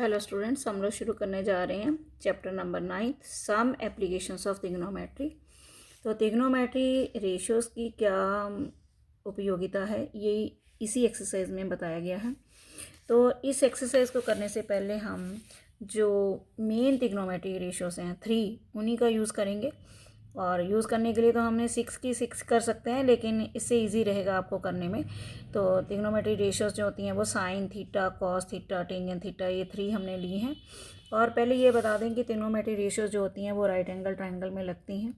Hello students, हम लोग शुरू करने जा रहे हैं chapter number 9 some applications of trigonometry. तो ट्रिग्नोमेट्री रेशियोज़ की क्या उपयोगिता है, ये इसी एक्सरसाइज में बताया गया है। तो इस एक्सरसाइज को करने से पहले हम जो मेन ट्रिग्नोमेट्री रेशियोज़ हैं 3 उन्हीं का यूज़ करेंगे। और यूज़ करने के लिए तो हमने 6 की 6 कर सकते हैं, लेकिन इससे इजी रहेगा आपको करने में। तो ट्रिग्नोमेट्री रेशियोज़ जो होती हैं वो sine theta, cos theta, tangent theta, ये 3 हमने ली हैं। और पहले ये बता दें कि ट्रिग्नोमेट्री रेशियोज़ जो होती हैं वो राइट एंगल ट्रायंगल में लगती हैं।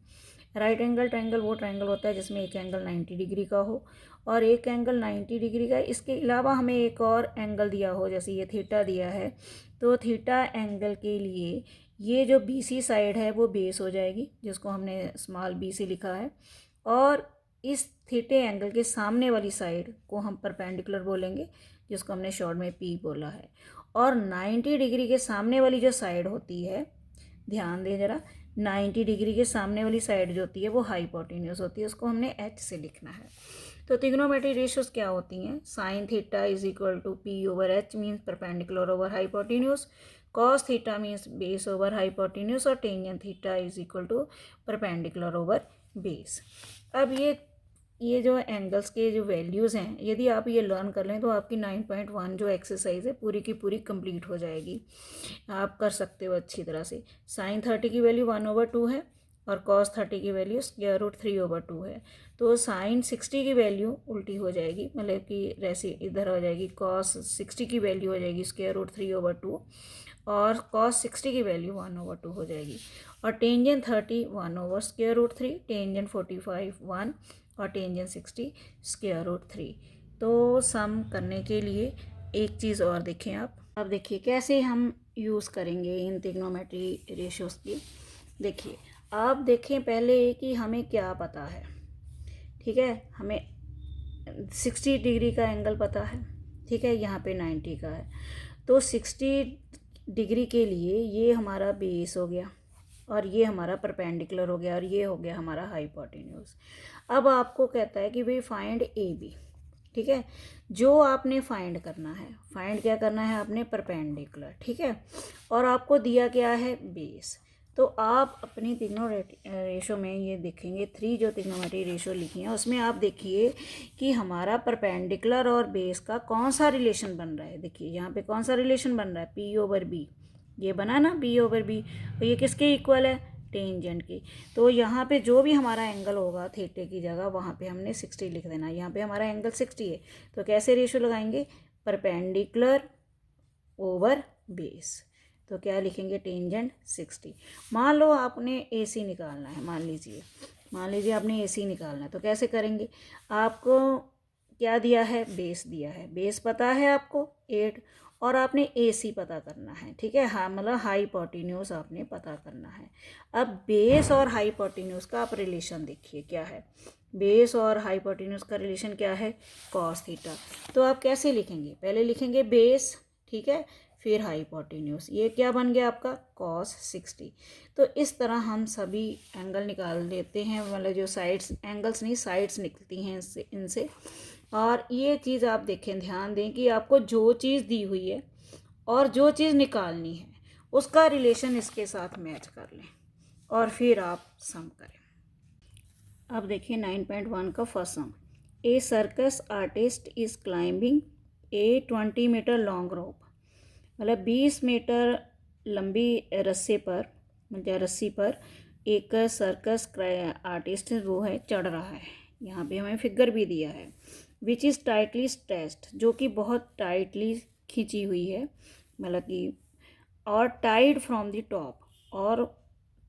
राइट एंगल ट्रायंगल वो ट्रायंगल होता है जिसमें एक एंगल 90 डिग्री का हो और एक एंगल 90 डिग्री का, इसके अलावा हमें एक और एंगल दिया हो, जैसे ये थीटा दिया है। तो थीटा एंगल के लिए ये जो BC साइड है वो बेस हो जाएगी, जिसको हमने स्मॉल b से लिखा है। और इस थीटे एंगल के सामने वाली साइड को हम परपेंडिकुलर बोलेंगे, जिसको हमने शॉर्ट में P बोला है। और 90 डिग्री के सामने वाली जो साइड होती है, ध्यान दें ज़रा, 90 डिग्री के सामने वाली साइड जो होती है वो हाइपोटेन्यूज होती है, उसको हमने H से लिखना है। तो ट्रिग्नोमेट्री रेशियोज क्या होती हैं? Sine theta is equal to P/H means perpendicular over hypotenuse, cos theta means base over hypotenuse, और tangent theta is equal to perpendicular over base. अब ये जो एंगल्स के जो वैल्यूज़ हैं, यदि आप ये लर्न कर लें तो आपकी 9.1 जो एक्सरसाइज है पूरी की पूरी कंप्लीट हो जाएगी। आप कर सकते हो अच्छी तरह से। साइन 30 की वैल्यू 1/2 है और कॉस 30 की वैल्यू √3/2 है। तो साइन 60 की वैल्यू उल्टी हो जाएगी, मतलब कि वैसे इधर हो जाएगी, कॉस 60 की वैल्यू हो जाएगी √3/2 और कॉस 60 की वैल्यू 1/2 हो जाएगी। और टेंजेंट 30 1/√3, टेंजेंट 45 1 और टेंजेंट 60 √3। तो सम करने के लिए एक चीज़ और देखें आप। अब देखिए कैसे हम यूज़ करेंगे इन ट्रिग्नोमेट्री रेशियोज़ की। देखिए, आप देखें पहले कि हमें क्या पता है। ठीक है, हमें 60 डिग्री का एंगल पता है, ठीक है, यहाँ पे 90 का है। तो 60 डिग्री के लिए ये हमारा बेस हो गया और ये हमारा परपेंडिकुलर हो गया और ये हो गया हमारा हाइपोटेन्यूज। अब आपको कहता है कि भाई फाइंड AB। ठीक है, जो आपने फाइंड करना है, फाइंड क्या करना है आपने? परपेंडिकुलर। ठीक है, और आपको दिया क्या है? बेस। तो आप अपनी तीनों रेशो में ये देखेंगे, 3 जो ट्रिग्नोमेट्री रेशो लिखी हैं उसमें आप देखिए कि हमारा परपेंडिकुलर और बेस का कौन सा रिलेशन बन रहा है। देखिए यहाँ पे कौन सा रिलेशन बन रहा है? P/B। ये बना ना P/B, तो ये किसके इक्वल है? टेंजेंट की। तो यहाँ पे जो भी हमारा एंगल होगा थीटे की जगह, वहाँ पे हमने 60 लिख देना। यहाँ पे हमारा एंगल 60 है, तो कैसे रेशो लगाएंगे? Perpendicular over base. तो क्या लिखेंगे? टेंजेंट 60। मान लो आपने AC निकालना है, मान लीजिए आपने AC निकालना है, तो कैसे करेंगे? आपको क्या दिया है? बेस दिया है, बेस पता है आपको 8, और आपने AC पता करना है। ठीक है, हाँ, मतलब हाइपोटेन्यूज आपने पता करना है। अब बेस और हाइपोटेन्यूज का आप रिलेशन देखिए क्या है। बेस और हाइपोटेन्यूज का रिलेशन क्या है? Cos theta. तो आप कैसे लिखेंगे? पहले लिखेंगे बेस, ठीक है, फिर हाइपोटेन्यूज। ये क्या बन गया आपका? कॉस 60। तो इस तरह हम सभी एंगल निकाल लेते हैं, मतलब जो साइड्स, एंगल्स नहीं साइड्स निकलती हैं इनसे। और ये चीज़ आप देखें, ध्यान दें कि आपको जो चीज़ दी हुई है और जो चीज़ निकालनी है उसका रिलेशन इसके साथ मैच कर लें और फिर आप सम करें। अब देखिए 9.1 का first sum. A circus artist is climbing a 20 metre long rope, मतलब 20 मीटर लंबी रस्से पर, मतलब रस्सी पर एक सर्कस आर्टिस्ट वो है चढ़ रहा है। यहाँ पे हमें फिगर भी दिया है। विच इज़ टाइटली स्ट्रेच्ड, जो कि बहुत टाइटली खींची हुई है, मतलब कि, और टाइड फ्रॉम द टॉप, और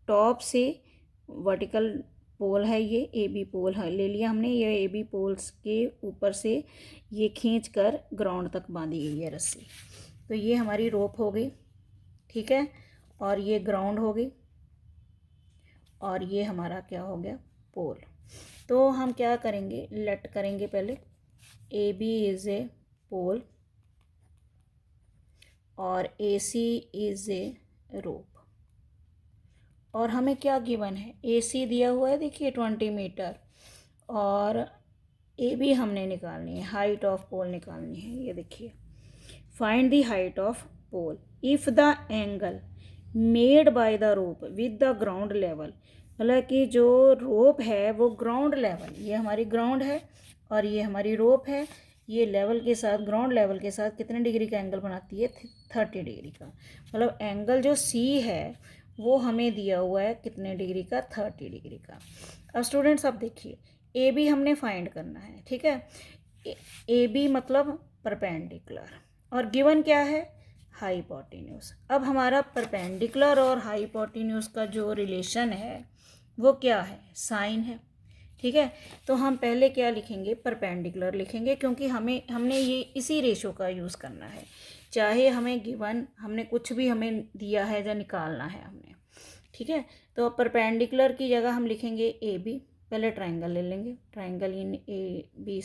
टॉप से वर्टिकल पोल है, ये AB पोल है ले लिया हमने, ये AB पोल्स के ऊपर से ये खींच कर ग्राउंड तक बांधी गई है रस्सी। तो ये हमारी रोप हो गई, ठीक है, और ये ग्राउंड हो गई, और ये हमारा क्या हो गया? पोल। तो हम क्या करेंगे? लेट करेंगे पहले। AB इज़ ए पोल और AC इज़ ए रोप। और हमें क्या गिवन है? AC दिया हुआ है, देखिए 20 मीटर, और AB हमने निकालनी है, हाइट ऑफ पोल निकालनी है। ये देखिए, find the height of pole if the angle made by the rope with the ground level, मतलब कि जो रोप है वो ग्राउंड लेवल, ये हमारी ग्राउंड है और ये हमारी रोप है, ये लेवल के साथ, ग्राउंड लेवल के साथ कितने डिग्री का एंगल बनाती है? 30 डिग्री का। मतलब एंगल जो सी है वो हमें दिया हुआ है कितने डिग्री का? 30 डिग्री का। अब स्टूडेंट्स आप देखिए, ए बी हमने फाइंड करना है, ठीक है। ए बी मतलब परपेंडिकुलर, और गिवन क्या है? हाइपोटेन्यूज। अब हमारा परपेंडिकुलर और हाइपोटेन्यूज का जो रिलेशन है वो क्या है? साइन है, ठीक है। तो हम पहले क्या लिखेंगे? परपेंडिकुलर लिखेंगे, क्योंकि हमने ये इसी रेशो का यूज़ करना है, चाहे हमें गिवन हमने कुछ भी हमें दिया है या निकालना है हमने, ठीक है। तो परपेंडिकुलर की जगह हम लिखेंगे ए बी, पहले ट्राइंगल ले लेंगे, triangle in A B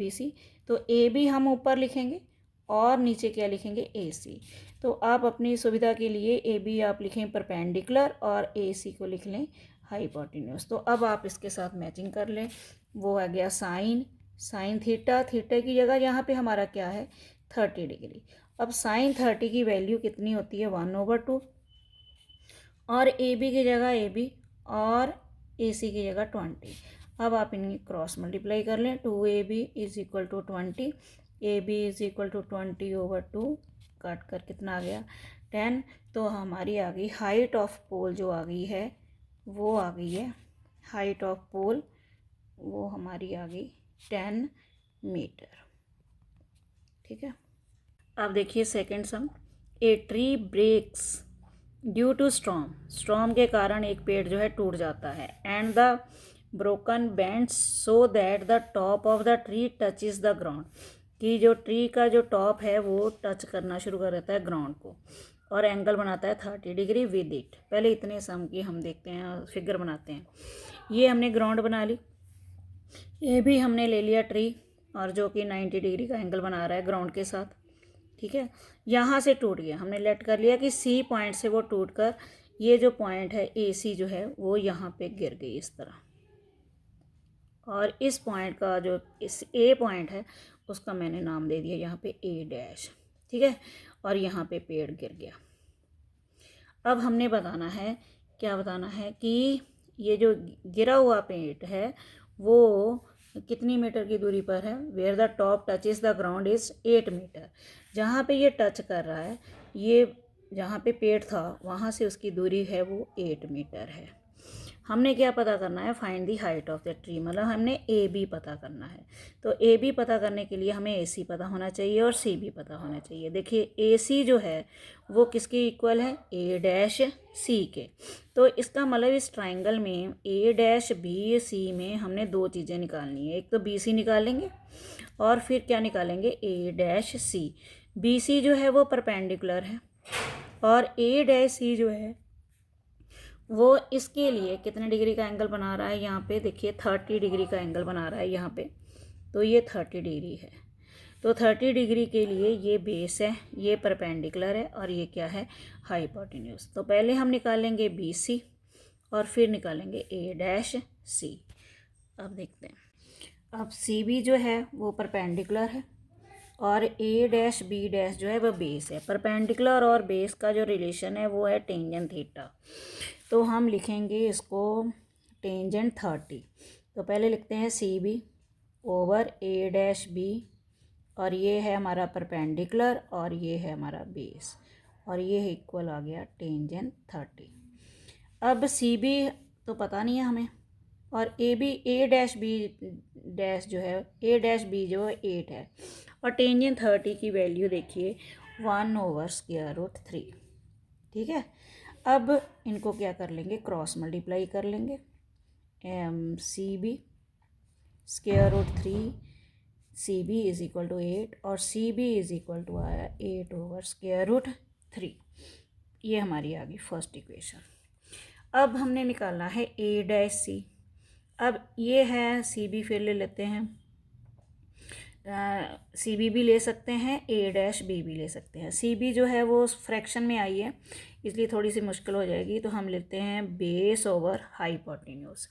C. तो ए बी हम ऊपर लिखेंगे और नीचे क्या लिखेंगे? ए सी। तो आप अपनी सुविधा के लिए ए बी आप लिखें परपेंडिकुलर और ए सी को लिख लें हाइपोटेन्यूज। तो अब आप इसके साथ मैचिंग कर लें, वो आ गया साइन थीटा, थीटा की जगह यहाँ पे हमारा क्या है? 30 डिग्री। अब साइन 30 की वैल्यू कितनी होती है? 1/2, और ए बी की जगह ए बी और ए सी की जगह 20। अब आप इनकी क्रॉस मल्टीप्लाई कर लें, 2ab is equal to 20, A B is equal to 20/2, काट कर कितना आ गया? 10। तो हमारी आ गई हाइट ऑफ पोल, जो आ गई है वो आ गई है हाइट ऑफ पोल, वो हमारी आ गई 10 मीटर, ठीक है। अब देखिए second sum, a tree breaks due to storm के कारण एक पेड़ जो है टूट जाता है, and the broken bends so that the top of the tree touches the ground, कि जो ट्री का जो टॉप है वो टच करना शुरू कर देता है ग्राउंड को और एंगल बनाता है 30 डिग्री विद इट। पहले इतने सम की हम देखते हैं, फिगर बनाते हैं। ये हमने ग्राउंड बना ली, ये भी हमने ले लिया ट्री, और जो कि 90 डिग्री का एंगल बना रहा है ग्राउंड के साथ, ठीक है। यहाँ से टूट गया, हमने लेट कर लिया कि सी पॉइंट से वो टूट कर ये जो पॉइंट है ए सी जो है वो यहाँ पे गिर गई इस तरह, और इस पॉइंट का जो इस ए पॉइंट है उसका मैंने नाम दे दिया यहाँ पे ए डैश, ठीक है। और यहाँ पे पेड़ गिर गया। अब हमने बताना है, क्या बताना है कि ये जो गिरा हुआ पेड़ है वो कितनी मीटर की दूरी पर है? Where the top touches the ground is 8 metre. जहाँ पे ये टच कर रहा है, ये जहाँ पे पेड़ था वहाँ से उसकी दूरी है वो 8 मीटर है। हमने क्या पता करना है? Find the height of the tree, मतलब हमने ए बी पता करना है। तो ए बी पता करने के लिए हमें ए सी पता होना चाहिए और सी बी पता होना चाहिए। देखिए ए सी जो है वो किसके इक्वल है? ए डैश सी के। तो इसका मतलब इस ट्राइंगल में ए डैश बी सी में हमने दो चीज़ें निकालनी है, एक तो बी सी निकालेंगे और फिर क्या निकालेंगे? ए डैश सी। बी सी जो है वो परपेंडिकुलर है और ए डैश सी जो है वो इसके लिए कितने डिग्री का एंगल बना रहा है? यहाँ पे देखिए 30 डिग्री का एंगल बना रहा है यहाँ पे, तो ये 30 डिग्री है। तो 30 डिग्री के लिए ये बेस है, ये परपेंडिकुलर है और ये क्या है? हाइपोटेन्यूज। तो पहले हम निकालेंगे बी सी और फिर निकालेंगे ए डैश सी। अब देखते हैं, अब सी बी जो है वो परपेंडिकुलर है और ए डैश बी डैश जो है वो बेस है। परपेंडिकुलर और बेस का जो रिलेशन है वो है टेंजेंट थीटा। तो हम लिखेंगे इसको टेंजेंट 30। तो पहले लिखते हैं सी बी ओवर ए डैश बी, और ये है हमारा परपेंडिकुलर और ये है हमारा बेस, और ये इक्वल आ गया टेंजेंट 30। अब सी बी तो पता नहीं है हमें, और A B A dash B dash जो है ए डैश बी जो है 8 है, और टेंजेंट 30 की वैल्यू देखिए 1/√3, ठीक है। अब इनको क्या कर लेंगे? क्रॉस मल्टीप्लाई कर लेंगे, C B √3 C B is equal to 8 और C B is equal to आया 8/√3। ये हमारी आ गई फर्स्ट इक्वेशन। अब हमने निकालना है ए डैश सी। अब ये है सी बी, फिर ले लेते हैं, सी बी भी ले सकते हैं, ए डैश बी भी ले सकते हैं। सी बी जो है वो फ्रैक्शन में आई है इसलिए थोड़ी सी मुश्किल हो जाएगी, तो हम लेते हैं बेस ओवर हाइपोटेन्यूज।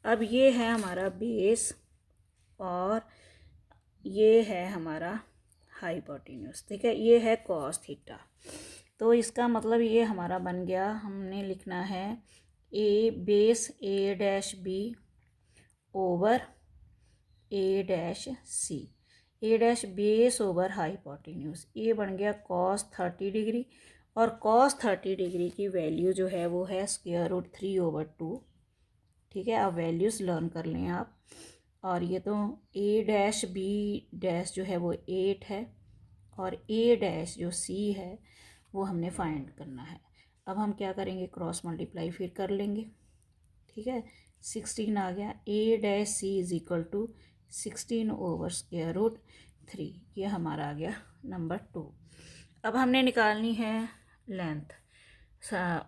अब ये है हमारा बेस और ये है हमारा हाइपोटेन्यूज। ठीक है, ये है कॉस थीटा। तो इसका मतलब ये हमारा बन गया, हमने लिखना है ए बेस ए डैश बी ओवर ए डैश सी, ए डैश बेस ओवर हाइपोटेन्यूज, ये बन गया कॉस 30 डिग्री। और कॉस 30 डिग्री की वैल्यू जो है वो है √3/2। ठीक है, अब वैल्यूज़ लर्न कर लें आप। और ये तो ए डैश बी डैश जो है वो 8 है, और ए डैश जो सी है वो हमने फाइंड करना है। अब हम क्या करेंगे, क्रॉस मल्टीप्लाई फिर कर लेंगे। ठीक है, 16 आ गया, A dash C is equal to 16/√3, ये हमारा आ गया नंबर 2। अब हमने निकालनी है length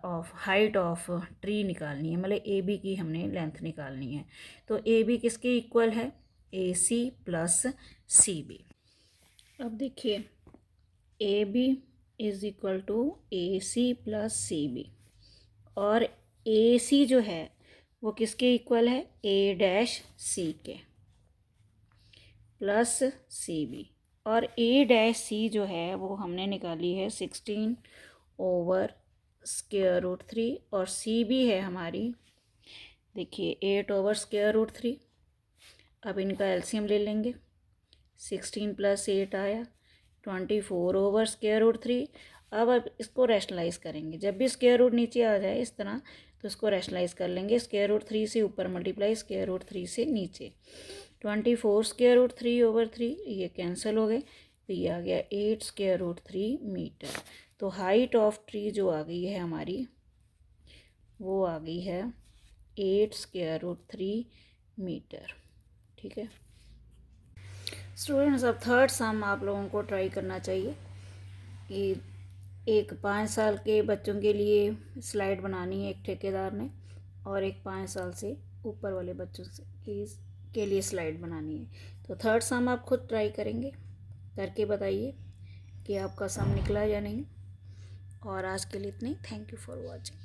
of height of tree निकालनी है, मतलब ए बी की हमने लेंथ निकालनी है। तो ए बी किसके इक्वल है, ए सी प्लस सी बी। अब देखिए A B is equal to A C plus C B, और ए सी जो है वो किसके इक्वल है, ए डैश सी के प्लस सी बी। और ए डैश सी जो है वो हमने निकाली है 16/√3, और सी बी है हमारी, देखिए 8/√3। अब इनका एलसीएम ले लेंगे, 16 + 8 आया 24/√3। अब इसको रैशनलाइज़ करेंगे, जब भी स्क्वायर रूट नीचे आ जाए इस तरह तो इसको रैशनलाइज़ कर लेंगे। √3 से ऊपर मल्टीप्लाई √3 से नीचे, 24 √3/3 ये कैंसिल हो गए, तो ये आ गया 8 √3 मीटर। तो हाइट ऑफ ट्री जो आ गई है हमारी वो आ गई है 8 √3 मीटर। ठीक है स्टूडेंट्स, अब थर्ड सम आप लोगों को ट्राई करना चाहिए कि एक 5 साल के बच्चों के लिए स्लाइड बनानी है एक ठेकेदार ने, और एक 5 साल से ऊपर वाले बच्चों से के लिए स्लाइड बनानी है। तो थर्ड सम आप खुद ट्राई करेंगे, करके बताइए कि आपका सम निकला या नहीं। और आज के लिए इतना ही। Thank you for watching.